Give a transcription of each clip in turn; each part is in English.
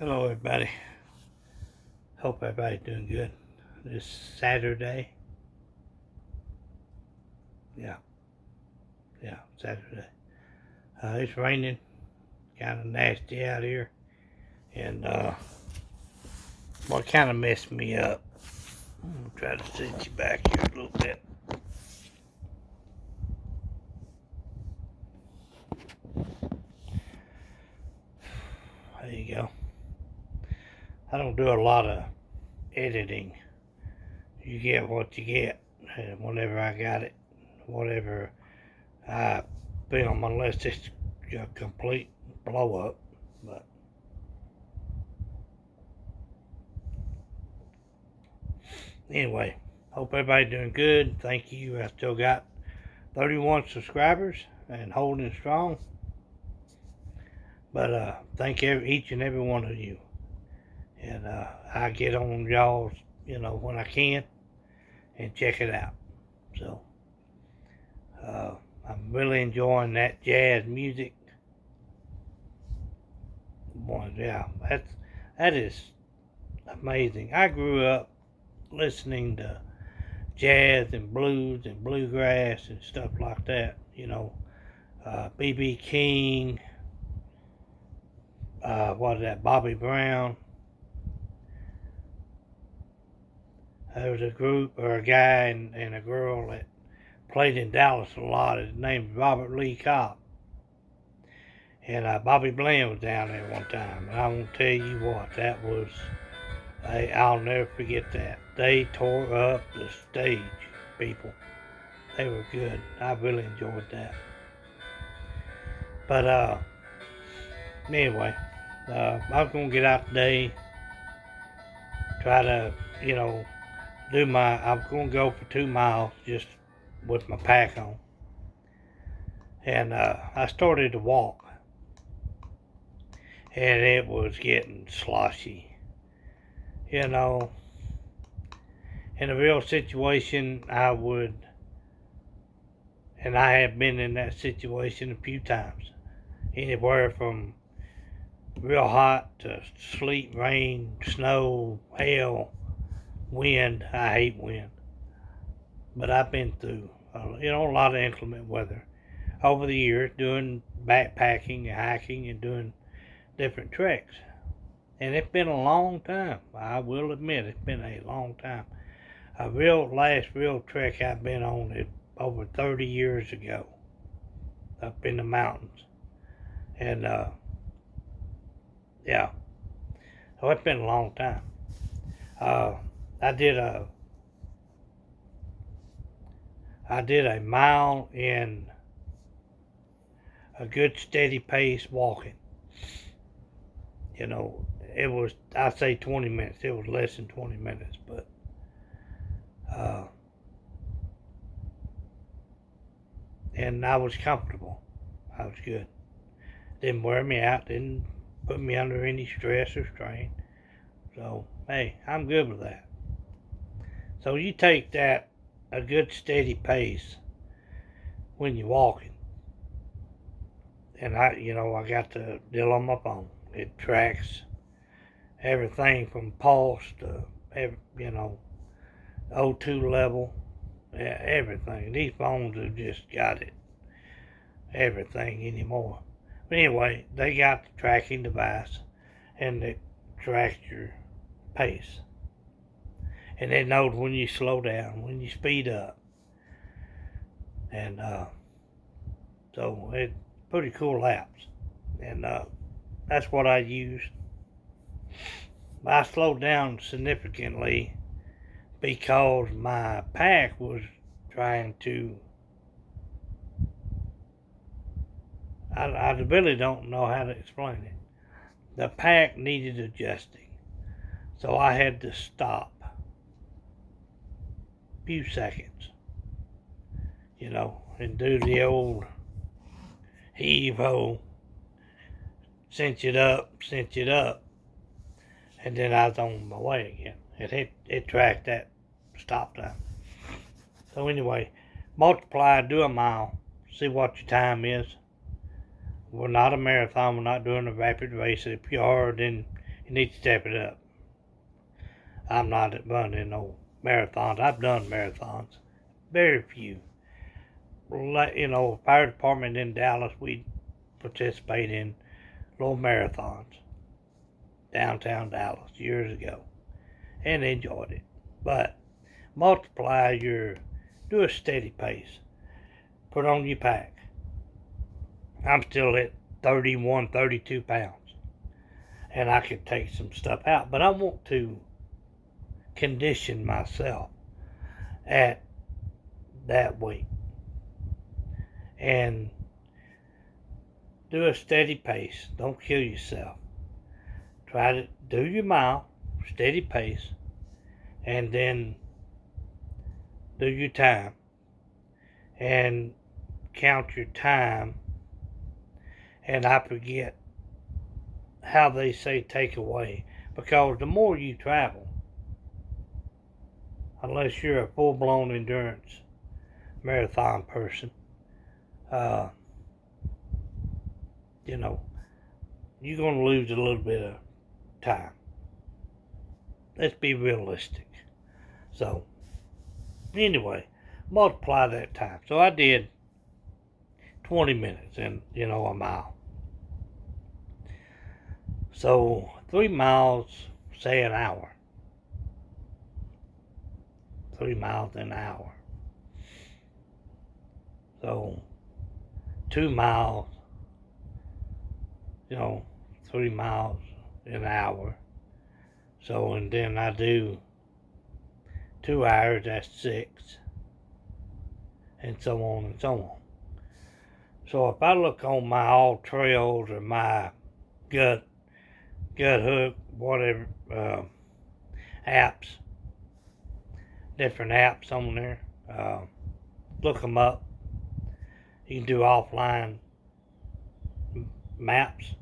Hello, everybody. Hope everybody's doing good. This Saturday. Yeah, Saturday. It's raining, kind of nasty out here, and what kind of messed me up. I'm gonna try to set you back here a little bit. There you go. I don't do a lot of editing. You get what you get, and whenever I got it, whatever I film, unless it's a complete blow up. But anyway, hope everybody's doing good. Thank you. I still got 31 subscribers and holding strong. But thank each and every one of you. And I get on y'all's, when I can and check it out. So I'm really enjoying that jazz music. Boy, yeah, that is amazing. I grew up listening to jazz and blues and bluegrass and stuff like that. B.B. King, Bobby Brown. There was a group or a guy and a girl that played in Dallas a lot. His name's Robert Lee Cobb. And Bobby Bland was down there one time. And I won't tell you what, that was, I'll never forget that. They tore up the stage, people. They were good. I really enjoyed that. But anyway, I was going to get out today, try to, I'm going to go for 2 miles just with my pack on. And I started to walk. And it was getting sloshy. In a real situation, I have been in that situation a few times. Anywhere from real hot to sleet, rain, snow, hail, wind. I hate wind. But I've been through, a lot of inclement weather over the years, doing backpacking and hiking and doing different treks. And it's been a long time. I will admit it's been a long time. Last real trek I've been on is over 30 years ago, up in the mountains. And yeah, so it's been a long time. I did a mile in a good steady pace walking. It was, I'd say 20 minutes. It was less than 20 minutes, but and I was comfortable. I was good. Didn't wear me out. Didn't put me under any stress or strain. So, hey, I'm good with that. So you take that, a good steady pace when you're walking. And I got the deal on my phone. It tracks everything from pulse to, O2 level, everything. These phones have just got it, everything anymore. But anyway, they got the tracking device, and it tracks your pace. And it knows when you slow down, when you speed up. And so it's pretty cool apps. And that's what I used. I slowed down significantly because my pack was trying to, I really don't know how to explain it. The pack needed adjusting. So I had to stop a few seconds, and do the old heave-ho, cinch it up, and then I was on my way again. It tracked that stop time. So anyway, multiply, do a mile, see what your time is. We're not a marathon. We're not doing a rapid race. If you are, then, You need to step it up. I'm not running no marathons. I've done marathons. Very few. Fire department in Dallas, we participate in little marathons. Downtown Dallas years ago. And enjoyed it. But do a steady pace. Put on your pack. I'm still at 31, 32 pounds. And I could take some stuff out. But I want to condition myself at that weight. And do a steady pace. Don't kill yourself. Try to do your mile, steady pace, and then do your time. And count your time. And I forget how they say take away. Because the more you travel, unless you're a full-blown endurance marathon person, you're going to lose a little bit of time. Let's be realistic. So, anyway, multiply that time. So I did 20 minutes in, a mile. So 3 miles, say an hour. 3 miles an hour. So 2 miles, 3 miles an hour. So, and then I do 2 hours, that's 6. And so on and so on. So if I look on my All Trails or my Gut Hook, whatever, apps, different apps on there, look them up. You can do offline maps,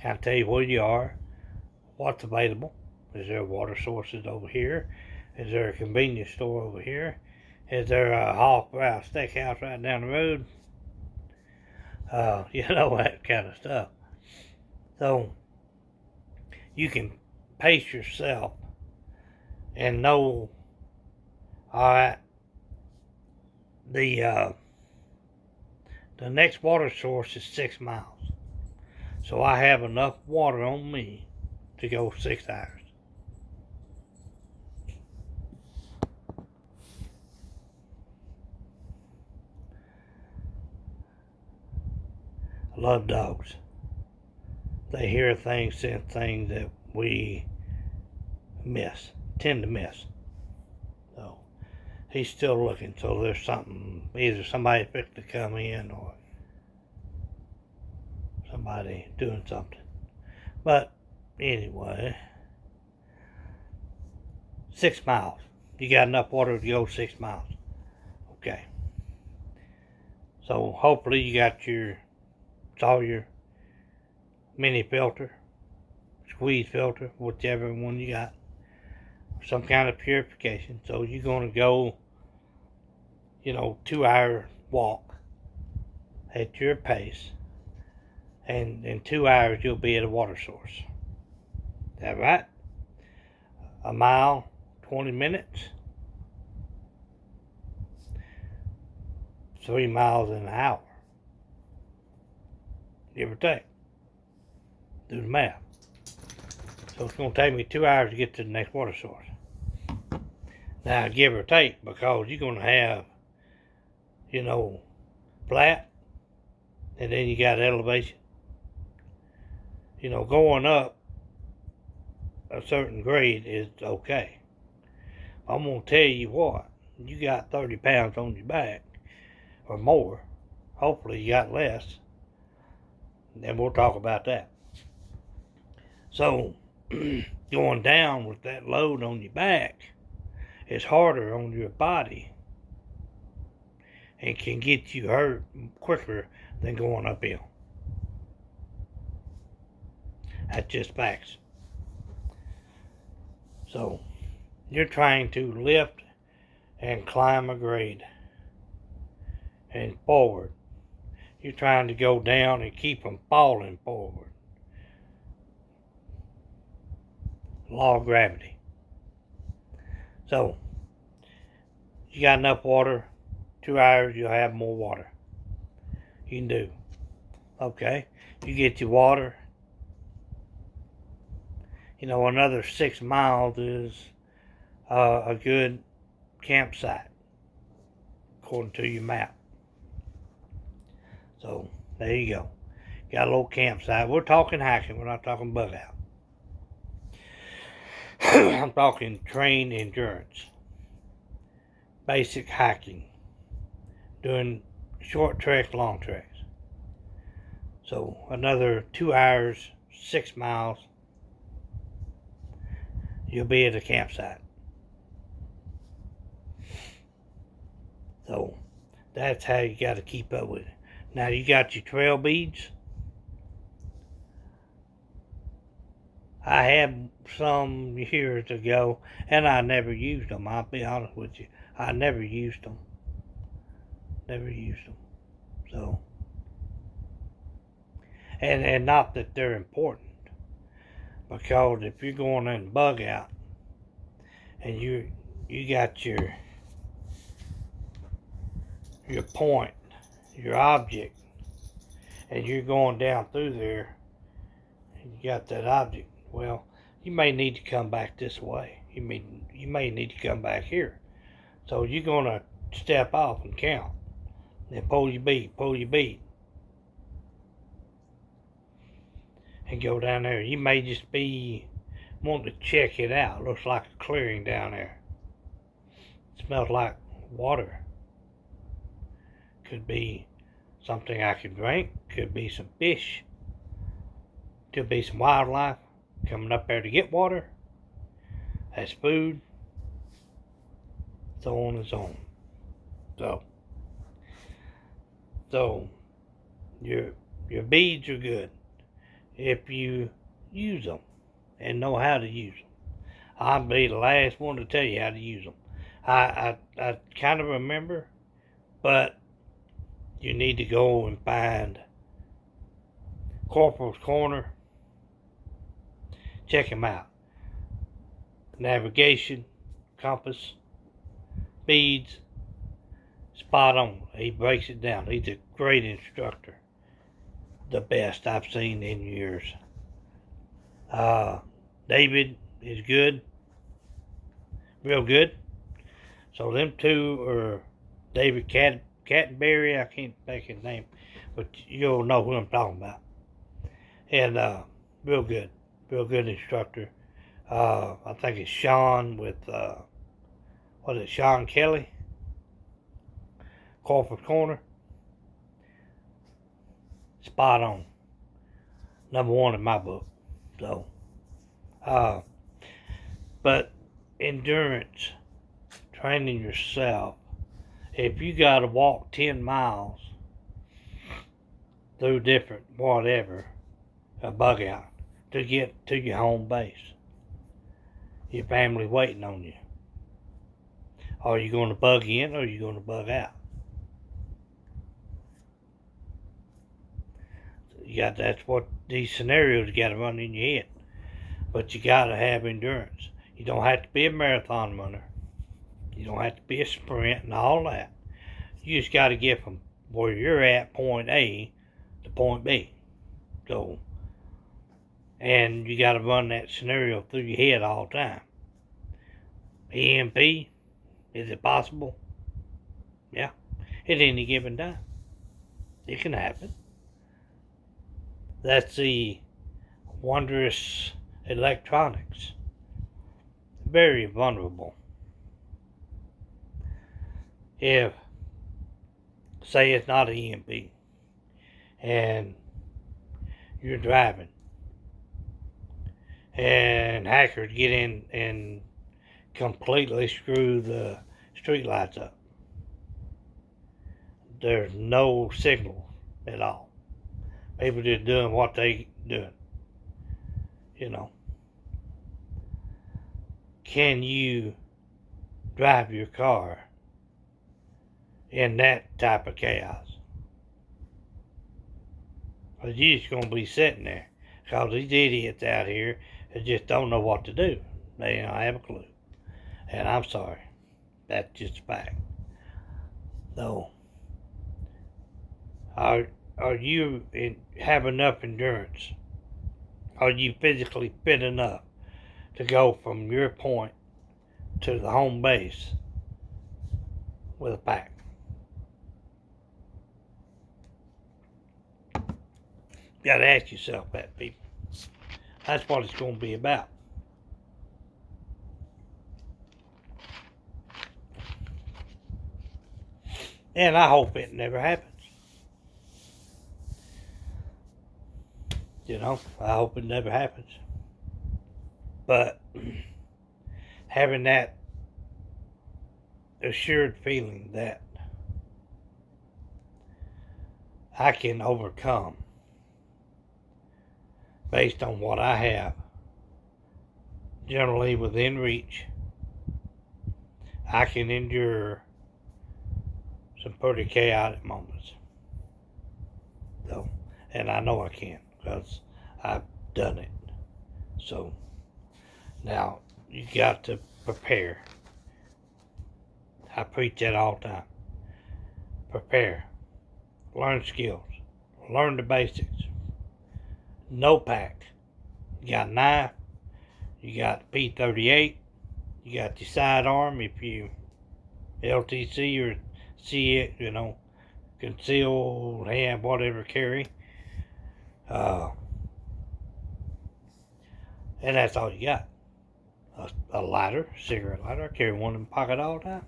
kind of tell you where you are, what's available. Is there water sources over here? Is there a convenience store over here? Is there a Hawk Brow Steakhouse right down the road? That kind of stuff. So you can pace yourself and know, alright, the next water source is 6 miles. So I have enough water on me to go 6 hours. I love dogs. They hear things, sense things that we tend to miss. So he's still looking, so there's something, either somebody fixing to come in or somebody doing something. But anyway, 6 miles. You got enough water to go 6 miles. Okay. So hopefully you got your mini filter, squeeze filter, whichever one you got, some kind of purification. So you're going to go, 2-hour walk at your pace, and in 2 hours you'll be at a water source. Is that right? A mile, 20 minutes, 3 miles an hour, give or take. Do the math. So it's going to take me 2 hours to get to the next water source. Now, give or take, because you're going to have, flat, and then you got elevation. Going up a certain grade is okay. I'm going to tell you what, you got 30 pounds on your back, or more. Hopefully you got less. Then we'll talk about that. So, going down with that load on your back is harder on your body and can get you hurt quicker than going uphill. That's just facts. So, you're trying to lift and climb a grade and forward. You're trying to go down and keep from falling forward. Law of gravity. So, you got enough water, 2 hours, you'll have more water. You can do. Okay, you get your water. Another 6 miles is a good campsite, according to your map. So, there you go. Got a little campsite. We're talking hiking, we're not talking bug out. I'm talking train endurance. Basic hiking. Doing short treks, long treks. So, another 2 hours, 6 miles, you'll be at a campsite. So, that's how you got to keep up with it. Now, you got your trail beads. I had some years ago, and I never used them. I'll be honest with you. I never used them. Never used them. So, and not that they're important, because if you're going in bug out, and you got your point, your object, and you're going down through there, and you got that object, well, you may need to come back this way. You may need to come back here. So you're gonna step off and count, and pull your bead, and go down there. You may just be wanting to check it out. Looks like a clearing down there. It smells like water. Could be something I could drink. Could be some fish. Could be some wildlife coming up there to get water. That's food. So on and so on. So your beads are good if you use them and know how to use them. I'll be the last one to tell you how to use them. I kind of remember, but you need to go and find Corporal's Corner. Check him out. Navigation, compass, beads, spot on. He breaks it down. He's a great instructor. The best I've seen in years. David is good. Real good. So them two are David Cattenberry. I can't think his name, but you'll know who I'm talking about. And real good instructor. I think it's Sean with Sean Kelly, Corporal's Corner. Spot on. Number one in my book. So, but endurance, training yourself. If you got to walk 10 miles through different whatever, a bug out, to get to your home base, your family waiting on you. Are you going to bug in or are you going to bug out? That's what these scenarios you got to run in your head. But you got to have endurance. You don't have to be a marathon runner. You don't have to be a sprint and all that. You just got to get from where you're at, point A, to point B. So, and you got to run that scenario through your head all the time. EMP, is it possible? Yeah, at any given time. It can happen. That's the wondrous electronics. Very vulnerable. If, say it's not an EMP, and you're driving, and hackers get in and completely screw the street lights up. There's no signal at all. People just doing what they doing. Can you drive your car in that type of chaos? Because you're just going to be sitting there. Because these idiots out here that just don't know what to do. They don't have a clue. And I'm sorry. That's just a fact. So, are you have enough endurance? Are you physically fit enough to go from your point to the home base with a pack? You gotta ask yourself that, people. That's what it's gonna be about. And I hope it never happens. You know, I hope it never happens. But having that assured feeling that I can overcome based on what I have generally within reach, I can endure some pretty chaotic moments. So, and I know I can because I've done it. So now you got to prepare. I preach that all the time. Prepare. Learn skills. Learn the basics. No pack. You got a knife. You got the P38. You got your sidearm if you LTC or see it, concealed hand, whatever carry. And that's all you got. A lighter, cigarette lighter. I carry one in my pocket all the time.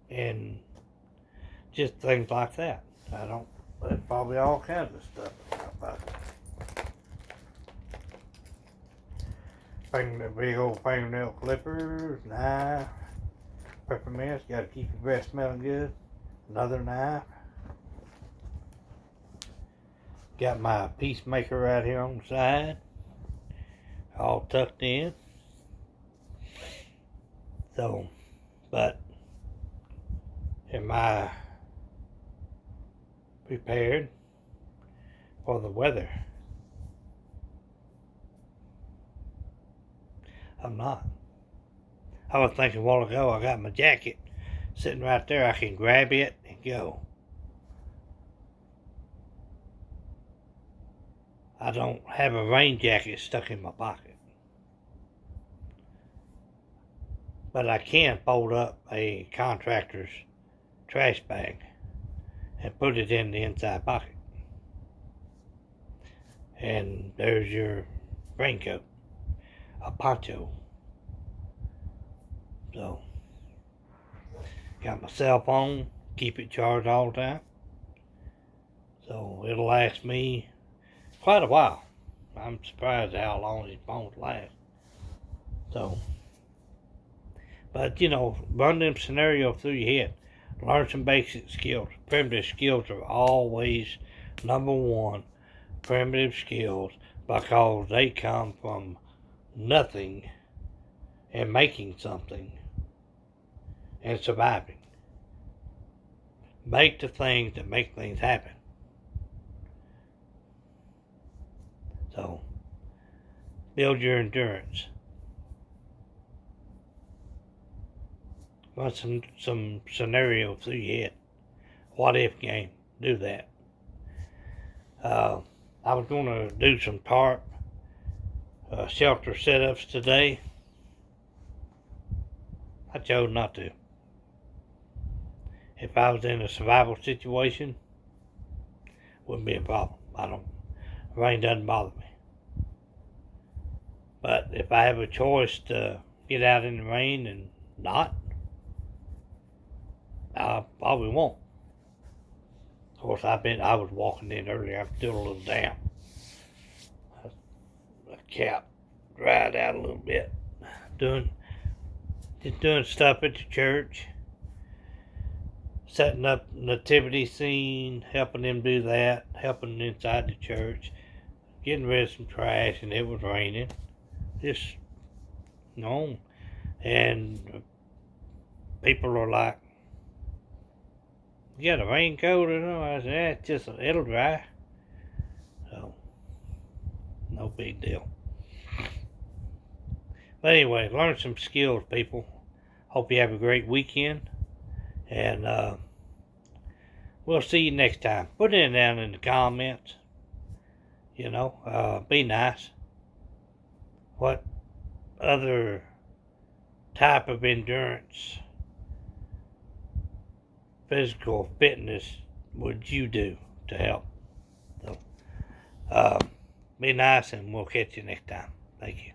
And just things like that. There's probably all kinds of stuff about it. Big old fingernail clippers, knife, peppermints. Got to keep your breath smelling good. Another knife. Got my peacemaker right here on the side, all tucked in. So, but am I prepared for the weather? I'm not. I was thinking a while ago, I got my jacket sitting right there. I can grab it and go. I don't have a rain jacket stuck in my pocket. But I can fold up a contractor's trash bag and put it in the inside pocket. And there's your raincoat, a poncho. So, got my cell phone, keep it charged all the time. So it'll last me quite a while. I'm surprised at how long these phones last. So, but run them scenarios through your head. Learn some basic skills. Primitive skills are always number one. Primitive skills, because they come from nothing and making something and surviving. Make the things that make things happen. So, build your endurance. Run some scenario through your head. What if game? Do that. I was going to do some tarp shelter setups today. I chose not to. If I was in a survival situation, wouldn't be a problem. Rain doesn't bother me. But if I have a choice to get out in the rain and not, I probably won't. Of course, I was walking in earlier. I'm still a little damp. My cap dried out a little bit. Just doing stuff at the church. Setting up nativity scene, helping them do that, helping inside the church, getting rid of some trash, and it was raining. Just, and people are like, "You got a raincoat or no?" I said, "Yeah, it'll dry." So, big deal. But anyway, learn some skills, people. Hope you have a great weekend. And we'll see you next time. Put it down in the comments. Be nice. What other type of endurance, physical fitness would you do to help? So, be nice, and we'll catch you next time. Thank you.